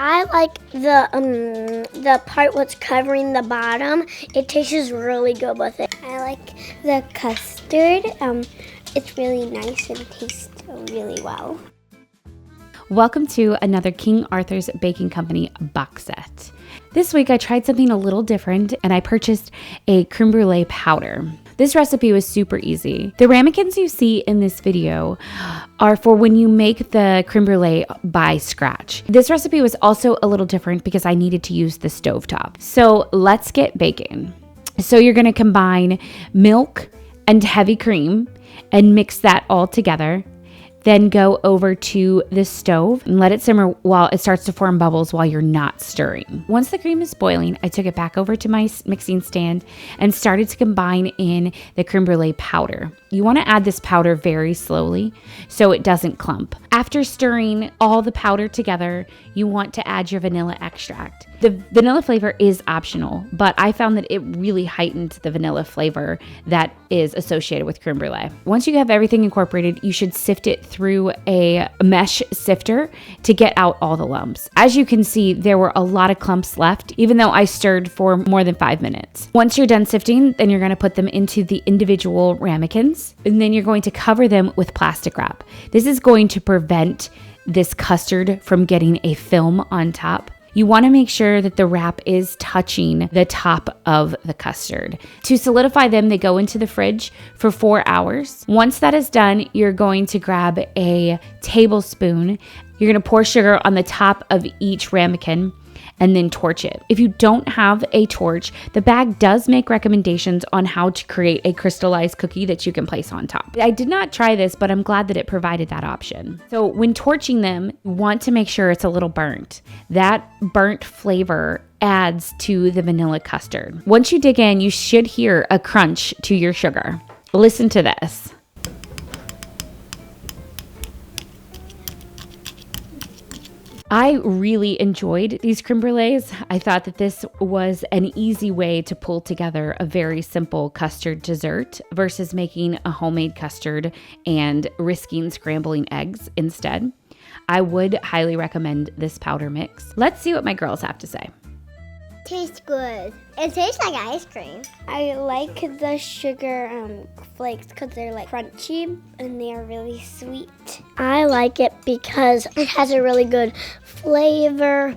I like the part what's covering the bottom. It tastes really good with it. I like the custard. It's really nice and tastes really well. Welcome to another King Arthur's Baking Company box set. This week I tried something a little different and I purchased a crème brûlée powder. This recipe was super easy. The ramekins you see in this video are for when you make the crème brûlée by scratch. This recipe was also a little different because I needed to use the stovetop. So let's get baking. So you're gonna combine milk and heavy cream and mix that all together. Then go over to the stove and let it simmer while it starts to form bubbles while you're not stirring. Once the cream is boiling, I took it back over to my mixing stand and started to combine in the crème brûlée powder. You want to add this powder very slowly so it doesn't clump. After stirring all the powder together, you want to add your vanilla extract. The vanilla flavor is optional, but I found that it really heightened the vanilla flavor that is associated with crème brûlée. Once you have everything incorporated, you should sift it through a mesh sifter to get out all the lumps. As you can see, there were a lot of clumps left, even though I stirred for more than 5 minutes. Once you're done sifting, then you're going to put them into the individual ramekins, and then you're going to cover them with plastic wrap. This is going to prevent this custard from getting a film on top. You want to make sure that the wrap is touching the top of the custard. To solidify them, they go into the fridge for 4 hours. Once that is done, you're going to grab a tablespoon. You're going to pour sugar on the top of each ramekin and then torch it. If you don't have a torch, the bag does make recommendations on how to create a crystallized cookie that you can place on top. I did not try this, but I'm glad that it provided that option. So when torching them, you want to make sure it's a little burnt. That burnt flavor adds to the vanilla custard. Once you dig in, you should hear a crunch to your sugar. Listen to this. I really enjoyed these crème brûlées. I thought that this was an easy way to pull together a very simple custard dessert versus making a homemade custard and risking scrambling eggs instead. I would highly recommend this powder mix. Let's see what my girls have to say. Tastes good. It tastes like ice cream. I like the sugar flakes because they're like crunchy and they are really sweet. I like it because it has a really good flavor.